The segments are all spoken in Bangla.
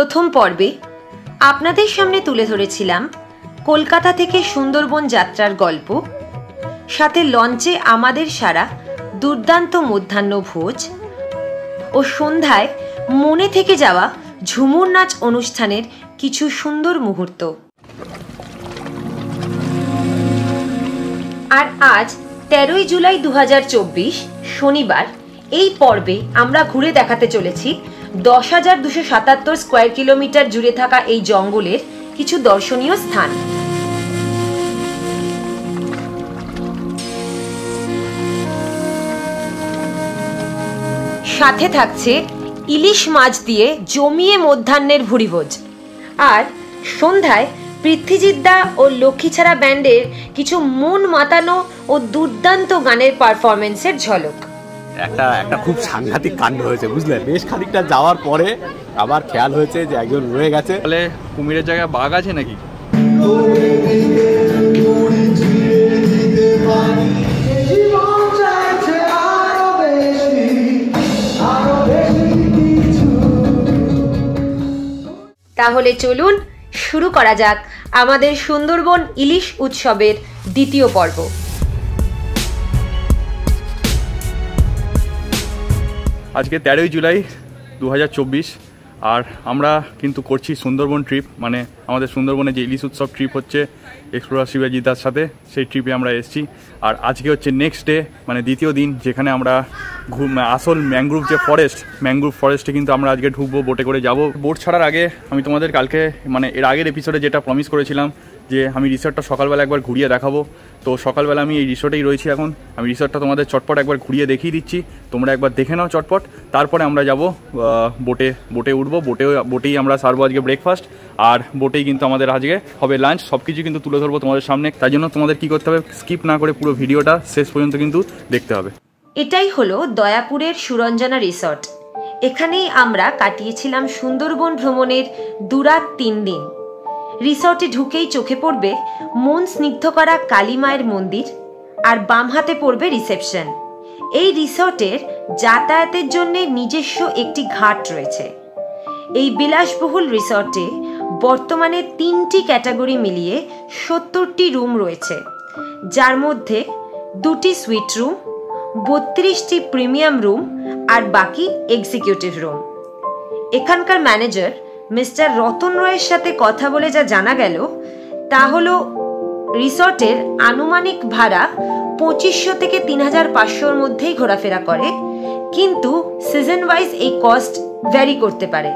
প্রথম পর্বে আপনাদের সামনে তুলে ধরেছিলাম কলকাতা থেকে সুন্দরবন যাত্রার গল্প, সাথে লঞ্চে আমাদের সারা দুর্দান্ত মধ্যাহ্ন ভোজ ও সন্ধ্যায় মনে থেকে যাওয়া ঝুমুর নাচ অনুষ্ঠানের কিছু সুন্দর মুহূর্ত। আর আজ 13ই জুলাই 2024 শনিবার এই পর্বে আমরা ঘুরে দেখাতে চলেছি 10,277 স্কোয়ার কিলোমিটার জুড়ে থাকা এই জঙ্গলের কিছু দর্শনীয় স্থান। সাথে থাকছে ইলিশ মাছ দিয়ে জমিয়ে মধ্যাহ্নের ভুরিভোজ, আর সন্ধ্যায় পৃথ্বীজিৎদা ও লক্ষ্মীছাড়া ব্যান্ডের কিছু মন মাতানো ও দুর্দান্ত গানের পারফরমেন্সের ঝলক। একটা খুব সাংঘাতিক কাণ্ড হয়েছে, বুঝলে? বেশ খানিকটা যাওয়ার পরে আবার খেয়াল হয়েছে যে একজন রয়ে গেছে। তাহলে কুমিরের জায়গায় বাঘ আছে নাকি? তাহলে চলুন শুরু করা যাক আমাদের সুন্দরবন ইলিশ উৎসবের দ্বিতীয় পর্ব। আজকে 13ই জুলাই 2024, আর আমরা কিন্তু করছি সুন্দরবন ট্রিপ। মানে আমাদের সুন্দরবনে যে ইলিশ উৎসব ট্রিপ হচ্ছে এক্সপ্লোরার শিবাজিদার সাথে, সেই ট্রিপে আমরা এসেছি। আর আজকে হচ্ছে নেক্সট ডে, মানে দ্বিতীয় দিন, যেখানে আমরা আসল ম্যানগ্রোভ যে ম্যানগ্রোভ ফরেস্টে কিন্তু আমরা আজকে ঢুকবো, বোটে করে যাব। বোট ছাড়ার আগে আমি তোমাদের কালকে, মানে এর আগের এপিসোডে যেটা প্রমিস করেছিলাম যে আমি রিসর্টটা সকালবেলা একবার ঘুরিয়ে দেখাবো, তো সকালবেলা আমি এই রিসর্টেই রয়েছি এখন। আমি রিসর্টটা তোমাদের চটপট একবার ঘুরিয়ে দেখিয়ে দিচ্ছি, তোমরা একবার দেখে নাও চটপট। তারপরে আমরা যাব বোটে উঠবো, বোটেই আমরা সারবো আজকে ব্রেকফাস্ট, আর বোটেই কিন্তু আমাদের আজকে হবে লাঞ্চ। সব কিছু কিন্তু তুলে ধরবো তোমাদের সামনে, তাই জন্য তোমাদের কী করতে হবে, স্কিপ না করে পুরো ভিডিওটা শেষ পর্যন্ত কিন্তু দেখতে হবে। এটাই হলো দয়াপুরের সুরঞ্জনা রিসর্ট। এখানেই আমরা কাটিয়েছিলাম সুন্দরবন ভ্রমণের 2 রাত 3 দিন। রিসর্টে ঢুকেই চোখে পড়বে মন স্নিগ্ধ করা কালী মায়ের মন্দির, আর বাম হাতে পড়বে রিসেপশন। এই রিসর্টের যাতায়াতের জন্য নিজস্ব একটি ঘাট রয়েছে। এই বিলাসবহুল রিসর্টে বর্তমানে 3টি ক্যাটাগরি মিলিয়ে 70টি রুম রয়েছে, যার মধ্যে 2টি সুইট রুম, 32টি প্রিমিয়াম রুম আর বাকি এক্সিকিউটিভ রুম। এখানকার ম্যানেজার মিস্টার রতন রয়ের সাথে কথা বলে যা জানা গেল তা হলো রিসর্টের আনুমানিক ভাড়া 2500 থেকে 3500-র মধ্যেই ঘোরাফেরা করে, কিন্তু সিজন ওয়াইজ এই কস্ট ভ্যারি করতে পারে।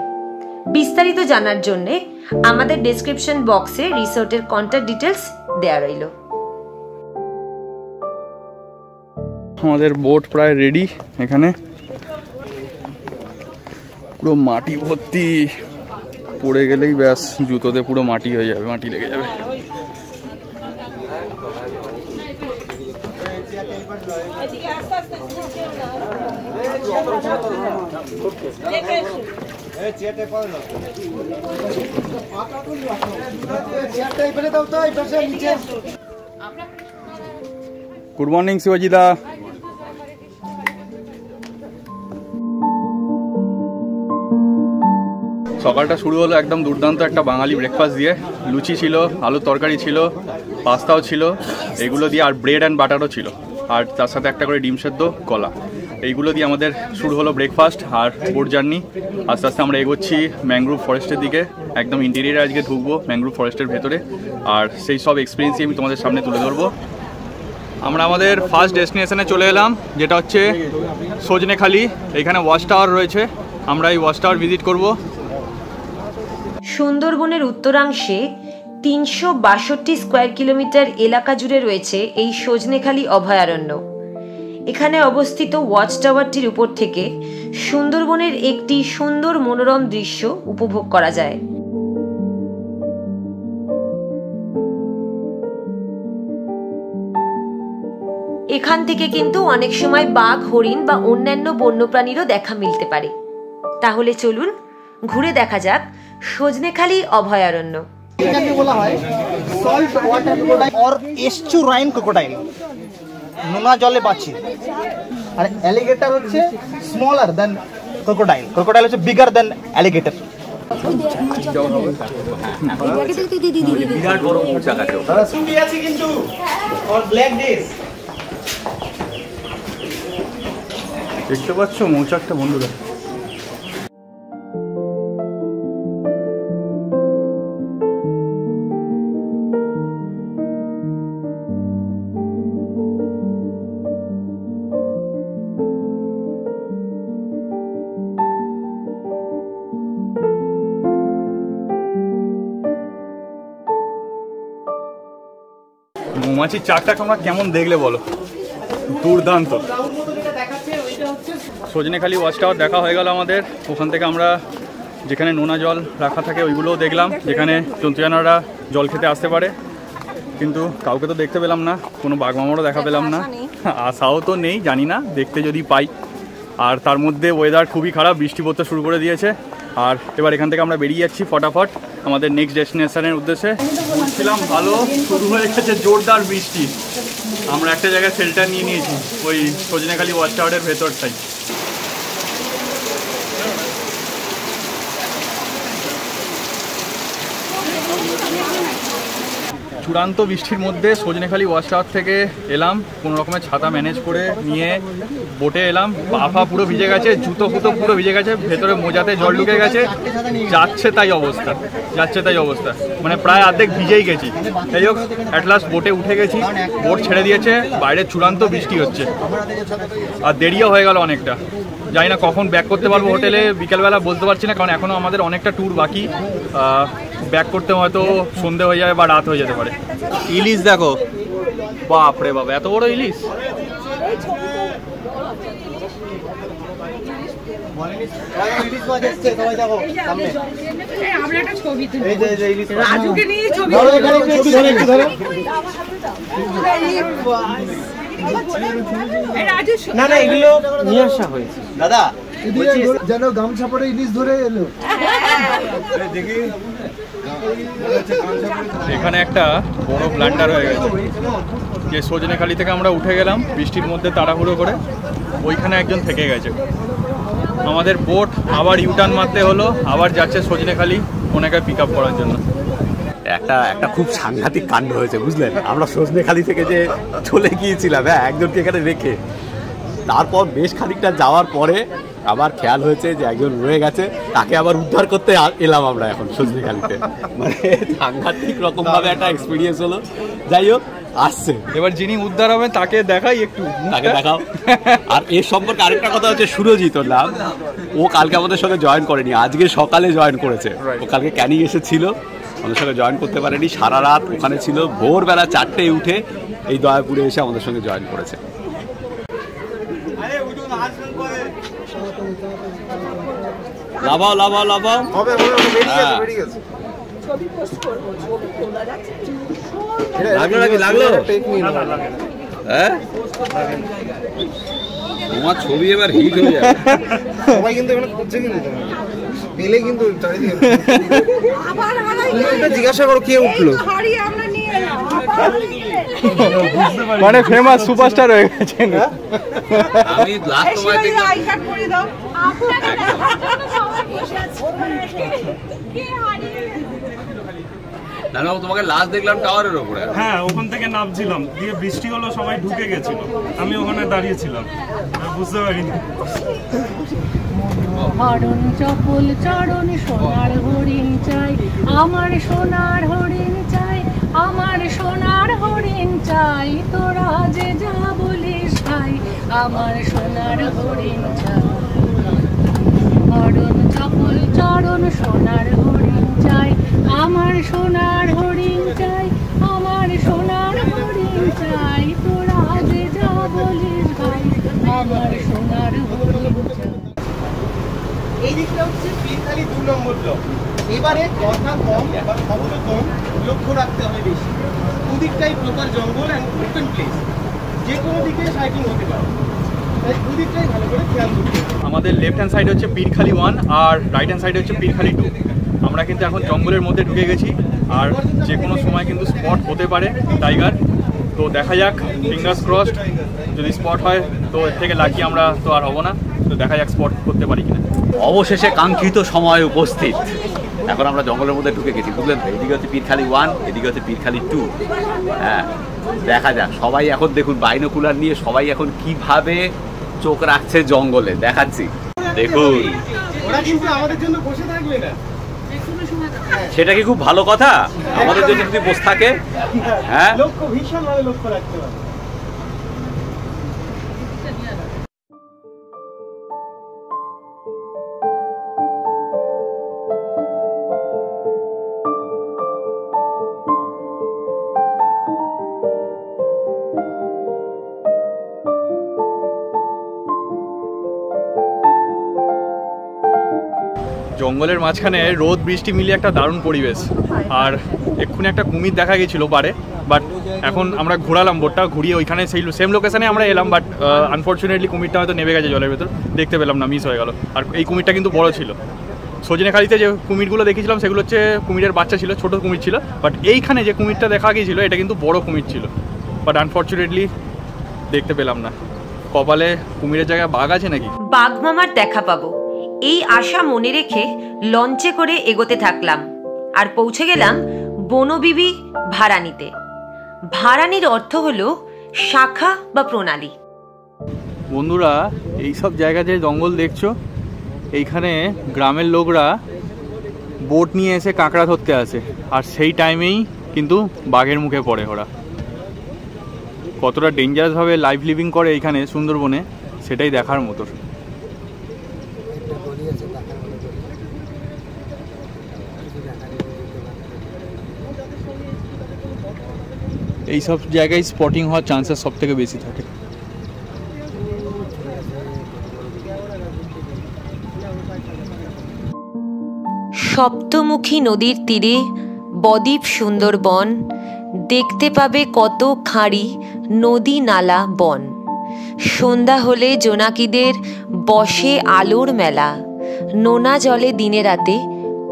বিস্তারিত জানার জন্য আমাদের ডেসক্রিপশন বক্সে রিসর্টের কন্ট্যাক্ট ডিটেলস দেওয়া রইল। আমাদের বোট প্রায় রেডি। এখানে পুরো মাটি ভর্তি, পড়ে গেলেই ব্যাস জুতোতে পুরো মাটি হয়ে যাবে, মাটি লেগে যাবে। গুড মর্নিং শিবাজিদা। সকালটা শুরু হলো একদম দুর্দান্ত একটা বাঙালি ব্রেকফাস্ট দিয়ে। লুচি ছিল, আলুর তরকারি ছিল, পাস্তাও ছিল, এগুলো দিয়ে, আর ব্রেড অ্যান্ড বাটারও ছিল, আর তার সাথে একটা করে ডিম সেদ্ধ, কলা। এইগুলো দিয়ে আমাদের শুরু হলো ব্রেকফাস্ট আর বোট জার্নি। আস্তে আস্তে আমরা এগোচ্ছি ম্যানগ্রোভ ফরেস্টের দিকে। একদম ইন্টেরিয়ারে আজকে ঢুকবো ম্যানগ্রোভ ফরেস্টের ভেতরে, আর সেই সব এক্সপিরিয়েন্সই আমি তোমাদের সামনে তুলে ধরবো। আমরা আমাদের ফার্স্ট ডেস্টিনেশনে চলে এলাম, যেটা হচ্ছে সজনেখালি। এখানে ওয়াচ টাওয়ার রয়েছে, আমরা এই ওয়াচ টাওয়ার ভিজিট করব। সুন্দরবনের উত্তরাংশে 362 স্কোয়ার কিলোমিটার এলাকা জুড়ে রয়েছে এই সজনেখালি অভয়ারণ্য। এখানে অবস্থিত ওয়াচ টাওয়ারটির উপর থেকে সুন্দরবনের একটি সুন্দর মনোরম দৃশ্য উপভোগ করা যায়। এখান থেকে কিন্তু অনেক সময় বাঘ, হরিণ বা অন্যান্য বন্যপ্রাণীরও দেখা মিলতে পারে। তাহলে চলুন ঘুরে দেখা যাক সজনেখালি অভয়ারণ্য। এটাকে বলা হয় salt water crocodile or estuarine crocodile, নোনা জলে বাঁচে। আর অ্যালিগেটর হচ্ছে স্মলার দেন ক্রোকোডাইল, ক্রোকোডাইল হচ্ছে বিগার দেন অ্যালিগেটর। বিরাট বড় মৌচাক আছে কিন্তু ব্ল্যাক ডেস দেখতে পাচ্ছ মৌচাকটা বন্ধুরা। মৌমাছির চাকটা তোমরা কেমন দেখলে বলো, দুর্দান্ত। সজনেখালি ওয়াচ টাওয়ার দেখা হয়ে গেল আমাদের। ওখান থেকে আমরা যেখানে নোনা জল রাখা থাকে ওইগুলোও দেখলাম, যেখানে জন্তু জানোয়াররা জল খেতে আসতে পারে, কিন্তু কাউকে তো দেখতে পেলাম না, কোনো বাঘমামারও দেখা পেলাম না, আশাও তো নেই, জানি না দেখতে যদি পাই। আর তার মধ্যে ওয়েদার খুবই খারাপ, বৃষ্টি পড়তে শুরু করে দিয়েছে। আর এবার এখান থেকে আমরা বেরিয়ে যাচ্ছি ফটাফট আমাদের নেক্সট ডেস্টিনেশনের উদ্দেশ্যে। বলছিলাম ভালো, শুরু হয়ে গেছে জোরদার বৃষ্টি। আমরা একটা জায়গায় শেল্টার নিয়ে নিয়েছি ওই সজনেখালি ওয়াচ টাওয়ারের ভেতরটাই। চূড়ান্ত বৃষ্টির মধ্যে সজনেখালি ওয়াচ টাওয়ার থেকে এলাম, কোনো রকমের ছাতা ম্যানেজ করে নিয়ে বোটে এলাম। পা পুরো ভিজে গেছে, জুতো ফুতো পুরো ভিজে গেছে, ভেতরে মোজাতে জল ঢুকে গেছে, যাচ্ছে তাই অবস্থা, মানে প্রায় অর্ধেক ভিজেই গেছি। যাই হোক, অ্যাট লাস্ট বোটে উঠে গেছি, বোট ছেড়ে দিয়েছে, বাইরে চূড়ান্ত বৃষ্টি হচ্ছে আর দেরিও হয়ে গেল অনেকটা। জানি না কখন ব্যাক করতে পারবো হোটেলে, বিকেলবেলা বলতে পারছি না, কারণ এখনও আমাদের অনেকটা ট্যুর বাকি। ব্যাক করতে হয়তো সন্ধে হয়ে যাবে বা রাত হয়ে যেতে পারে। ইলিশ দেখো, বাপরে বাবা, এত বড় ইলিশ! না না, এগুলো নিয়ে আসা হয়েছে দাদা, যেন গামছা পরে ইলিশ ধরে এলো। এখানে একটা বড় ব্লান্ডার হয়ে গেছে, যে সজনেখালি থেকে আমরা উঠে গেলাম বৃষ্টির মধ্যে তাড়াহুড়ো করে, ওইখানে একজন থেকে গেছে। আমাদের বোট আবার ইউটার্ন মারতে হলো, আবার যাচ্ছে সজনেখালি ওনাকে পিক আপ করার জন্য। একটা খুব সাংঘাতিক কাণ্ড হয়েছে বুঝলেন। আমরা সজনেখালি থেকে যে চলে গিয়েছিলাম একজনকে এখানে রেখে, তারপর বেশ খানিকটা যাওয়ার পরে আবার খেয়াল হয়েছে যে একজন রয়ে গেছে, তাকে আবার উদ্ধার করতে এলাম আমরা এখন সজনেখালিতে। মানে সাংঘাতিক রকম ভাবে একটা এক্সপিরিয়েন্স হলো। যাই হোক, আসছে এবার যিনি উদ্ধার হবে তাকে দেখাই, তাকে দেখাও। আর এর সম্পর্কে আরেকটা কথা হচ্ছে, সুরজিৎ ওর নাম, ও কালকে আমাদের সঙ্গে জয়েন করেনি, আজকে সকালে জয়েন করেছে। ও কালকে ক্যানিং এসেছিল, আমাদের সঙ্গে জয়েন করতে পারেনি, সারা রাত ওখানে ছিল, ভোরবেলা 4টে উঠে এই দয়াপুরে এসে আমাদের সঙ্গে জয়েন করেছে। লাভাও লাগলো হ্যাঁ, তোমার ছবি এবার হিট হয়ে যাবে। সবাই কিন্তু এখানে খুঁজছে, কিন্তু পেলে কিন্তু জিজ্ঞাসা করো কে উঠলো, মানে ফেমাস সুপারস্টার হয়ে গেছে। আমি লাস্ট সময় না, তোমাকে লাস্ট দেখলাম টাওয়ারের ওপরে। হ্যাঁ, ওখান থেকে নামছিলাম, দিয়ে বৃষ্টি হলো, সবাই ঢুকে গেছিল, আমি ওখানে দাঁড়িয়েছিলাম, বুঝতে পারিনি। হরণ চপল চরণ সোনার হরিণ চাই, আমার সোনার হরিণ চাই, আমার সোনার হরিণ চাই, তোরা যে যা বলিস ভাই, আমার সোনার হরিণ চাই। হরণ চপল চরণ সোনার হরিণ চাই, আমার সোনার হরিণ চাই, আমার সোনার হরিণ চাই, তোরা যে যা বলিস ভাই, আমার সোনার হরিণ চাই। এই দিকটা হচ্ছে পীরখালি 2 নম্বর ব্লক। এবারে কথা কম বা খবর কম, লক্ষ্য রাখতে হবে বেশি। দুদিকটাই প্রপার জঙ্গল অ্যান্ড ওপেন প্লেস, যে কোনো দিকে সাইক্লিং হতে পারে, তাই দুদিকটাই ভালো করে খেয়াল করতে হবে। আমাদের লেফট হ্যান্ড সাইড হচ্ছে পীরখালি 1 আর রাইট হ্যান্ড সাইড হচ্ছে পীরখালি 2। আমরা কিন্তু এখন জঙ্গলের মধ্যে ঢুকে গেছি, আর যে কোনো সময় কিন্তু স্পট হতে পারে টাইগার। তো দেখা যাক, ফিঙ্গার্স ক্রসড, যদি স্পট হয় তো এর থেকে লাকি আমরা তো আর হবো না। তো দেখা যাক স্পট করতে পারি কিনা। অবশেষে কাঙ্ক্ষিত সময় উপস্থিত। এখন আমরা জঙ্গলের মধ্যে ঢুকে গেছি, বুঝলেন তো? এদিকে হচ্ছে পীরখালি 1, এদিকে হচ্ছে পীরখালি 2। হ্যাঁ, দেখা যাক। সবাই এখন দেখুন বাইনোকুলার নিয়ে সবাই এখন কিভাবে চোখ রাখছে জঙ্গলে, দেখাচ্ছি দেখুন। ওরা কিন্তু আমাদের জন্য বসে থাকবে না, সেটা কি খুব ভালো কথা আমাদের জন্য যদি বসে থাকে? হ্যাঁ, লক্ষ্য ভীষণ ভাবে লক্ষ্য রাখতে হবে। জঙ্গলের মাঝখানে রোদ বৃষ্টি মিলিয়ে একটা দারুণ পরিবেশ। আর এক্ষুনি একটা কুমির দেখা গেছিলো পারে, বাট এখন আমরা ঘোরালাম বোটটা, ঘুরিয়ে ওইখানে সেই সেম লোকেশানে আমরা এলাম, বাট আনফর্চুনেটলি কুমিরটা হয়তো নেমে গেছে জলের ভেতর, দেখতে পেলাম না, মিস হয়ে গেল। আর এই কুমিরটা কিন্তু বড় ছিল। সজনেখালিতে যে কুমিরগুলো দেখেছিলাম সেগুলো হচ্ছে কুমিরের বাচ্চা ছিল, ছোটো কুমির ছিল, বাট এইখানে যে কুমিরটা দেখা গিয়েছিল এটা কিন্তু বড় কুমির ছিল, বাট আনফর্চুনেটলি দেখতে পেলাম না। কপালে কুমিরের জায়গায় বাঘ আছে নাকি? বাঘ মামার দেখা পাবো এই আশা মনে রেখে লঞ্চে করে এগোতে থাকলাম আর পৌঁছে গেলাম বনবিবি ভারানিতে। ভারানির অর্থ হলো শাখা বা প্রণালী। বন্ধুরা, এইসব জায়গা যে জঙ্গল দেখছো, এইখানে গ্রামের লোকরা বোট নিয়ে এসে কাঁকড়া ধরতে আসে, আর সেই টাইমেই কিন্তু বাঘের মুখে পড়ে ওরা। কতটা ডেঞ্জারাসভাবে লাইফ লিভিং করে এইখানে সুন্দরবনে, সেটাই দেখার মতো। এইসব জায়গায় স্পটিং হওয়ার চান্সেস সব থেকে বেশি থাকে। সপ্তমুখী নদীর তীরে বদ্বীপ সুন্দরবন, দেখতে পাবে কত খাঁড়ি নদী নালা বন। সন্ধ্যা হলে জোনাকিদের বসে আলোর মেলা, নোনা জলে দিনে রাতে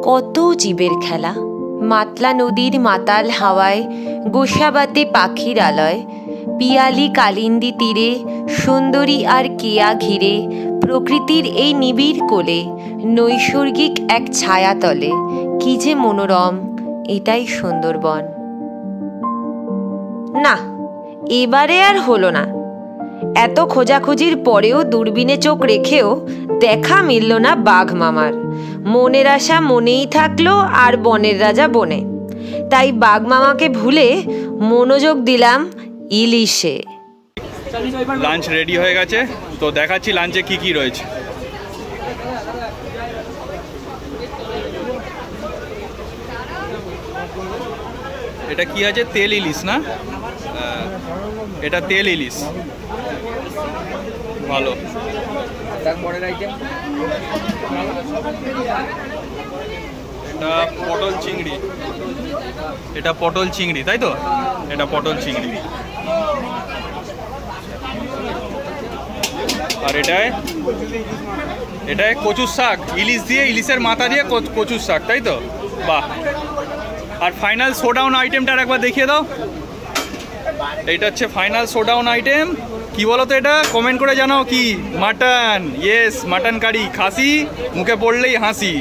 কত জীবের খেলা। মাতলা নদীর মাতাল হাওয়ায়, গোসাবাতে পাখির আলয়, পিয়ালি কালিন্দী তীরে সুন্দরী আর কেয়া ঘিরে, প্রকৃতির এই নিবিড় কোলে নৈসর্গিক এক ছায়াতলে, কি যে মনোরম, এটাই সুন্দরবন। না, এবারে আর হলো না। এত খোঁজাখুঁজির পরেও দূরবীনে চোখ রেখেও দেখা মিলল না বাঘ মামার। মনের আশা মনেই থাকলো আর বনের রাজা বনে। তাই বাঘ মামাকে ভুলে মনোযোগ দিলাম ইলিশে। লাঞ্চ রেডি হয়ে গেছে, তো দেখাচ্ছি লাঞ্চে কি কি রয়েছে। এটা কি আছে? তেল ইলিশ না? এটা তেল ইলিশ, ভালো। এটা পটল চিংড়ি, এটা পটল চিংড়ি, তাই তো? এটা পটল চিংড়ি। আর এটায় কচুর শাক, ইলিশ দিয়ে, ইলিশের মাথা দিয়ে কচুর শাক, তাই তো? বাহ। আর ফাইনাল শোডাউন আইটেমটা একবার দেখিয়ে দাও। এইটা হচ্ছে ফাইনাল শোডাউন আইটেম। কি বলো তো এটা? কমেন্ট করে জানাও কি? মাটন। Yes, mutton curry. খাসি মুখে পড়লেই হাসি।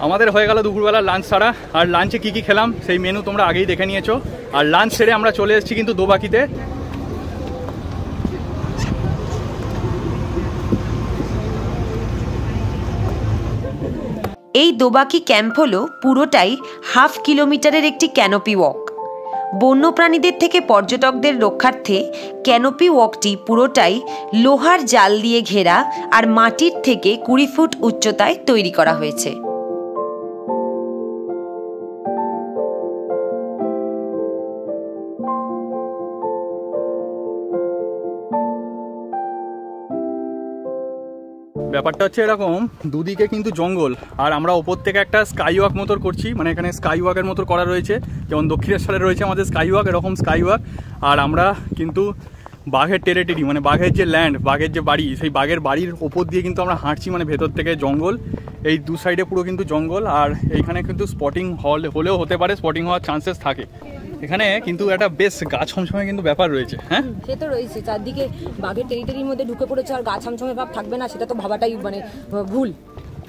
আমাদের হয়ে গেল দুপুরবেলা লাঞ্চ সারা। আর লাঞ্চে কি কি খেলাম সেই মেনু তোমরা আগেই দেখে নিয়েছো। আর লাঞ্চ সেরে আমরা চলে এসেছি কিন্তু দোবাকিতে। এই দোবাকি ক্যাম্প হলো পুরোটাই 1/2 কিলোমিটারের একটি ক্যানোপি ওয়াক। বন্যপ্রাণীদের থেকে পর্যটকদের রক্ষার্থে ক্যানোপি ওয়াকটি পুরোটাই লোহার জাল দিয়ে ঘেরা আর মাটির থেকে 20 ফুট উচ্চতায় তৈরি করা হয়েছে। ব্যাপারটা হচ্ছে এরকম, দুদিকে কিন্তু জঙ্গল, আর আমরা ওপর থেকে একটা স্কাই ওয়াক মতো করছি। মানে এখানে স্কাই ওয়াকের মতো করা রয়েছে, যেমন দক্ষিণেশ্বরে রয়েছে আমাদের স্কাই ওয়াক, এরকম স্কাই ওয়াক। আর আমরা কিন্তু বাঘের টেরিটরি, মানে বাঘের যে ল্যান্ড, বাঘের যে বাড়ি, সেই বাঘের বাড়ির ওপর দিয়ে কিন্তু আমরা হাঁটছি, মানে ভেতর থেকে জঙ্গল, এই দু সাইডে পুরো কিন্তু জঙ্গল। আর এইখানে কিন্তু স্পটিং হলেও হতে পারে, স্পটিং হওয়ার চান্সেস থাকে এখানে, কিন্তু একটা বেশ গা ছমছমে কিন্তু ব্যাপার রয়েছে। হ্যাঁ, সে তো রয়েছে, চারদিকে বাঘের টেরিটরির মধ্যে ঢুকে পড়েছে আর গা ছমছমে ভাব থাকবে না, সেটা তো ভাবাটাই মানে ভুল।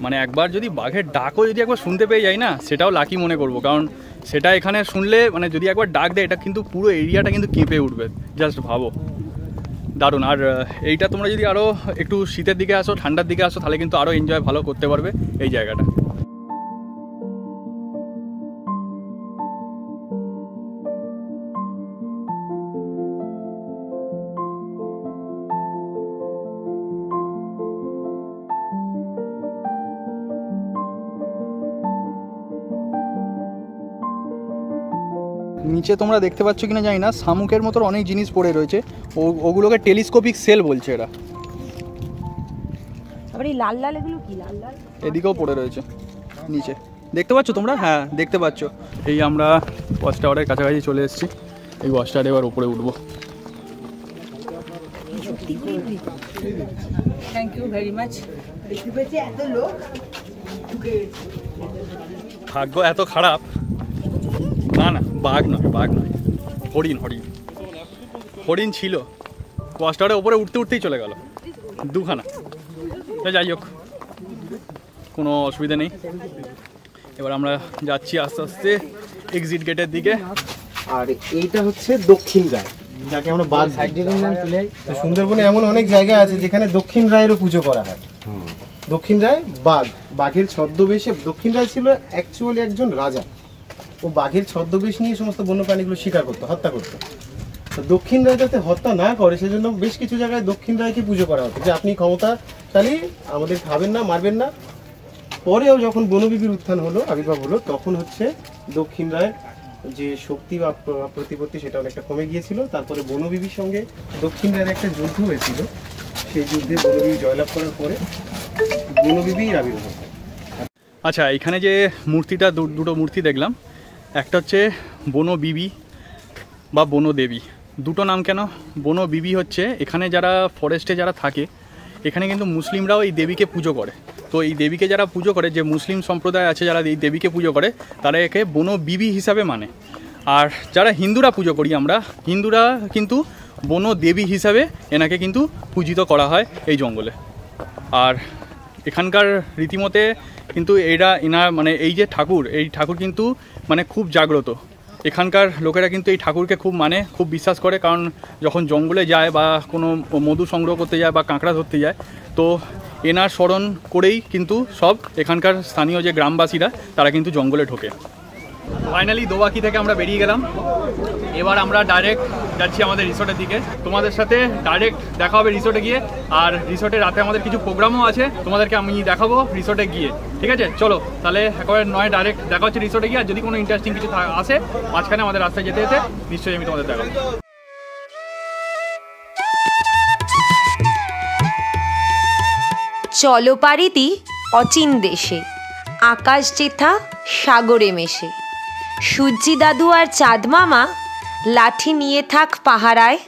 মানে একবার যদি বাঘের ডাকও যদি একবার শুনতে পেয়ে যাই না, সেটাও লাকি মনে করব, কারণ সেটা এখানে শুনলে মানে যদি একবার ডাক দেয়, এটা কিন্তু পুরো এরিয়াটা কিন্তু কেঁপে উঠবে। জাস্ট ভাবো, দারুণ। আর এইটা তোমরা যদি আরও একটু শীতের দিকে আসো, ঠান্ডার দিকে আসো, তাহলে কিন্তু আরও এনজয় ভালো করতে পারবে এই জায়গাটা। নিচে তোমরা দেখতে পাচ্ছ কিনা জানি না, শামুকের মতো অনেক জিনিস পড়ে রয়েছে, ওগুলোকে টেলিস্কোপিক সেল বলছে এরা। আবার এই লাল লাল এগুলো কি? লাল লাল এদিকেও পড়ে রয়েছে নিচে, দেখতে পাচ্ছ তোমরা? হ্যাঁ, দেখতে পাচ্ছ। এই আমরা ওয়াচ টাওয়ারের কাছাকাছি চলে এসেছি, এই ওয়াচ টাওয়ারে এবার উপরে উঠবো। Thank you very much. ভাগ্য এত খারাপ না, না বাঘ নয়, বাঘ নয়, হরিণ, হরিণ, হরিণ ছিল। ওয়াচ টাওয়ারের উপরে উঠতে উঠতেই চলে গেল দুখানা। যাই হোক, কোনো অসুবিধা নেই। এবার আমরা যাচ্ছি আস্তে আস্তে এক্সিট গেটের দিকে। আর এইটা হচ্ছে দক্ষিণ রায়, যাকে আমরা বাঘ তো সুন্দরবনে এমন অনেক জায়গা আছে যেখানে দক্ষিণ রায়েরও পুজো করা হয়। দক্ষিণ রায় বাঘ, বাঘের ছদ্মবেশে, দক্ষিণ রায় ছিল অ্যাকচুয়ালি একজন রাজা, ও বাঘের ছদ্মবেশ নিয়ে সমস্ত বন্যপ্রাণীগুলো শিকার করতো, হত্যা করতো। তো দক্ষিণ রায় যাতে হত্যা না করে সেজন্য বেশ কিছু জায়গায় দক্ষিণ রায়কে পুজো করা হতো, যে আপনি ক্ষমতাশালী, আমাদের খাবেন না, মারবেন না। পরেও যখন বনবিবির উত্থান হলো, আবির্ভাব হলো, তখন হচ্ছে দক্ষিণ রায় যে শক্তি বা প্রতিপত্তি সেটা অনেকটা কমে গিয়েছিল। তারপরে বনবিবির সঙ্গে দক্ষিণ রায়ের একটা যুদ্ধ হয়েছিল, সেই যুদ্ধে বনবিবি জয়লাভ করার পরে বনবিবির আবির্ভাব। আচ্ছা, এখানে যে মূর্তিটা, দুটো মূর্তি দেখলাম, একটা হচ্ছে বনবিবি বা বনদেবী। দুটো নাম কেন? বনবিবি হচ্ছে এখানে যারা ফরেস্টে যারা থাকে, এখানে কিন্তু মুসলিমরাও এই দেবীকে পুজো করে। তো এই দেবীকে যারা পুজো করে, যে মুসলিম সম্প্রদায় আছে যারা এই দেবীকে পুজো করে, তারা একে বনবিবি হিসাবে মানে। আর যারা হিন্দুরা পুজো করি আমরা, হিন্দুরা কিন্তু বনদেবী হিসাবে এনাকে কিন্তু পূজিত করা হয় এই জঙ্গলে। আর এখানকার রীতিমতে কিন্তু এনার মানে এই যে ঠাকুর, এই ঠাকুর কিন্তু মানে খুব জাগ্রত। এখানকার লোকেরা কিন্তু এই ঠাকুরকে খুব মানে, খুব বিশ্বাস করে, কারণ যখন জঙ্গলে যায় বা কোনো মধু সংগ্রহ করতে যায় বা কাঁকড়া ধরতে যায়, তো এনার স্মরণ করেই কিন্তু সব এখানকার স্থানীয় যে গ্রামবাসীরা তারা কিন্তু জঙ্গলে ঢোকে। ফাইনালি দোবাকি থেকে আমরা বেরিয়ে গেলাম, এবার আমরা ডাইরেক্ট যাচ্ছি আমাদের রিসোর্টের দিকে। তোমাদের সাথে ডাইরেক্ট দেখা হবে রিসোর্টে গিয়ে, আর রিসোর্টে রাতে আমাদের কিছু প্রোগ্রামও আছে, তোমাদেরকে আমি দেখাবো রিসোর্টে গিয়ে। ঠিক আছে, চলো তাহলে একেবারে নয় ডাইরেক্ট দেখা হচ্ছে রিসোর্টে গিয়ে। আর যদি কোনো ইন্টারেস্টিং কিছু আসে মাঝখানে আমাদের রাস্তায় যেতে যেতে, নিশ্চয়ই আমি তোমাদের দেখাবো। চলো পারিতি অচিন দেশে, আকাশ যেথা সাগরে মেশে। সূর্যি দাদু আর চাঁদ মামা লাঠি নিয়ে থাক পাহারায়।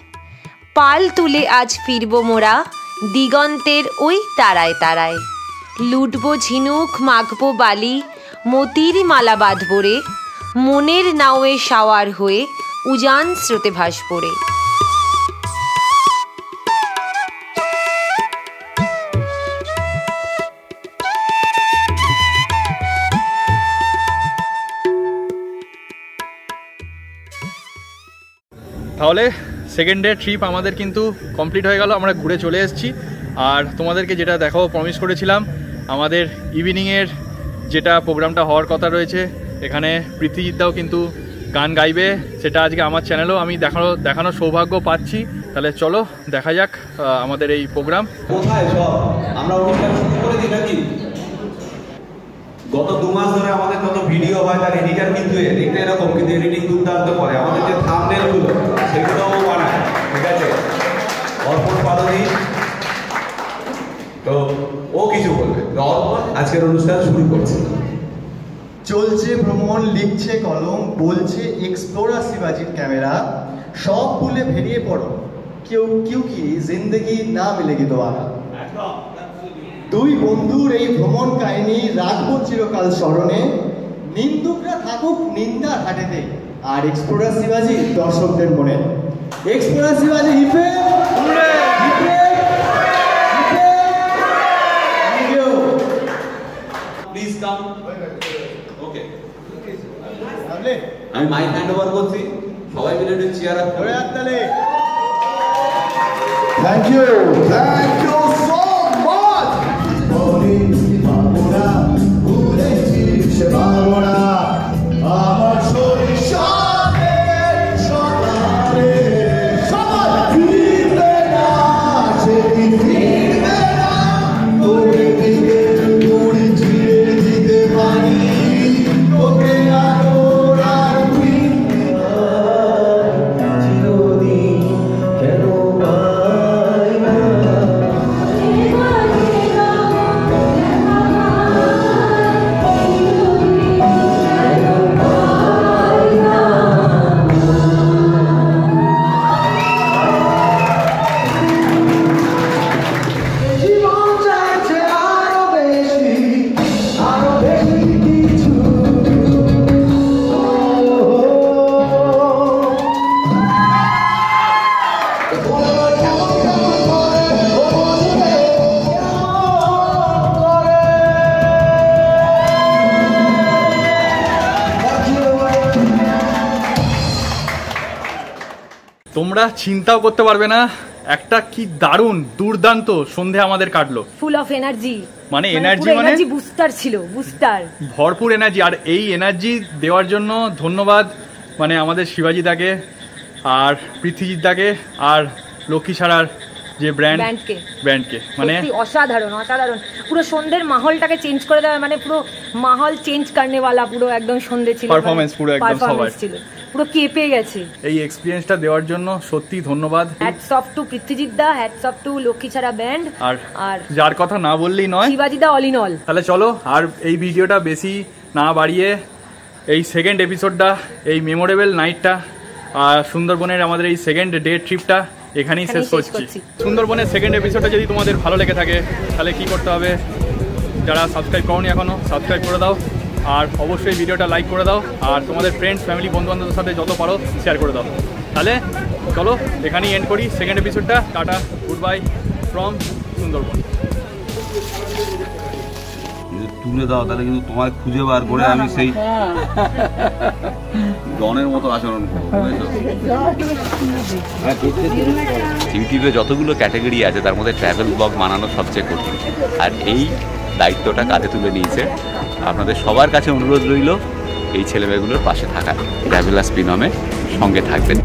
পাল তুলে আজ ফিরব মোরা দিগন্তের ওই তারায় তারায়। লুটবো ঝিনুক, মাখবো বালি, মতির মালা বাঁধব রে। মনের নাওয়ে সাওয়ার হয়ে উজান স্রোতে ভাসব রে। তাহলে সেকেন্ড ডে ট্রিপ আমাদের কিন্তু কমপ্লিট হয়ে গেল, আমরা ঘুরে চলে এসেছি। আর তোমাদেরকে যেটা দেখাবো প্রমিস করেছিলাম, আমাদের ইভিনিংয়ের যেটা প্রোগ্রামটা হওয়ার কথা রয়েছে, এখানে পৃথ্বীজিৎদাও কিন্তু গান গাইবে, সেটা আজকে আমার চ্যানেলেও আমি দেখানোর সৌভাগ্য পাচ্ছি। তাহলে চলো দেখা যাক আমাদের এই প্রোগ্রাম। কোথায় সব আমরা অনুষ্ঠান শুরু করে দিই নাকি? গত 2 মাস ধরে আমাদের কত ভিডিও হয়, তার এডিটার কিন্তু দেখতে এরকম, কিন্তু এডিটিং দুর্দান্ত করে। আমাদের যে থাম্বনেলগুলো সেগুলোও বানায়, ঠিক আছে? অর্পণ পাদনী, তো ও কিছু বলবে। অর্পণ আজকের অনুষ্ঠান শুরু করছে। চলছে ভ্রমণ, লিখছে কলম, বলছে এক্সপ্লোরার শিবাজির ক্যামেরা। সব ভুলে বেরিয়ে পড়ো, क्योंकि जिंदगी ना मिलेगी दोबारा। দুই বন্ধুর এই ভ্রমণ কাহিনী রাখবো চিরকাল স্মরণে, নিন্দুকরা থাকুক নিন্দার হাটেতে, আর এক্সপ্লোরার শিবাজি দর্শকদের মনে। এক্সপ্লোরার শিবাজি হিপে প্লিজ কাম। ওকে, আমি মাইক হ্যান্ড ওভার করছি, সবাই মিলে একটু চেয়ার আপ করে হাততালি। Thank you so much. আমার শরীর সাথে সকালে সকাল ফিরবে না, সেদিন ফিরবে না, তোরে দিকে দড়ি ছিঁড়ে দিতে পারি, তোকে আলোর ফিরবে না, চিরদিন কেন পাই না। তোমরা চিন্তাও করতে পারবে না একটা কি দারুণ দুর্দান্ত সন্ধে আমাদের কাটলো, ফুল অফ এনার্জি। মানে এনার্জি বুস্টার ছিল, বুস্টার, ভরপুর এনার্জি। আর এই এনার্জি দেওয়ার জন্য ধন্যবাদ মানে আমাদের শিবাজি দাকে আর পৃথ্বীজিৎ দাকে আর লক্ষ্মী ছাড়ার যে ব্র্যান্ডকে মানে অসাধারণ অসাধারণ। পুরো সন্ধ্যের মাহলটাকে চেঞ্জ করে দেওয়া, মানে পুরো মাহল চেঞ্জ করনেওয়ালা পুরো একদম সন্ধ্যে ছিল, পারফরম্যান্স পুরো একদম সবার ছিল, পুরো কেঁপে গেছে। এই এক্সপেরিয়েন্সটা দেওয়ার জন্য সত্যি ধন্যবাদ। হ্যাটস অফ টু পৃথ্বীজিৎ দা, হ্যাটস অফ টু লক্ষ্মী ছাড়া ব্যান্ড, আর যার কথা না বললেই নয় শিবাজি দা অল ইন অল। তাহলে চলো আর এই ভিডিওটা বেশি না বাড়িয়ে এই সেকেন্ড এপিসোডটা, এই মেমোরেবল নাইটটা আর সুন্দরবনের আমাদের এই সেকেন্ড ডে ট্রিপটা এখানেই শেষ করছি। সুন্দরবনের সেকেন্ড এপিসোডটা যদি তোমাদের ভালো লেগে থাকে তাহলে কি করতে হবে, যারা সাবস্ক্রাইব করোনি এখনো সাবস্ক্রাইব করে দাও, আর অবশ্যই ভিডিওটা লাইক করে দাও, আর তোমাদের ফ্রেন্ডস ফ্যামিলি বন্ধুবান্ধবদের সাথে যত পারো শেয়ার করে দাও। তাহলে চলো এখানেই এন্ড করি সেকেন্ড এপিসোডটা। Ta-ta, goodbye from Sundarban. তুলে দাও তাহলে কিন্তু তোমার খুঁজে বার করে আমি সেই ডনের মতো আচরণ করবো। ইউটিউবে যতগুলো ক্যাটাগরি আছে তার মধ্যে ট্রাভেল ব্লগ বানানো সবচেয়ে কঠিন, আর এই দায়িত্বটা কাঁধে তুলে নিয়েছে। আপনাদের সবার কাছে অনুরোধ রইল এই ছেলেমেয়েগুলোর পাশে থাকার, ট্রাভেলার স্পিনমে সঙ্গে থাকবেন।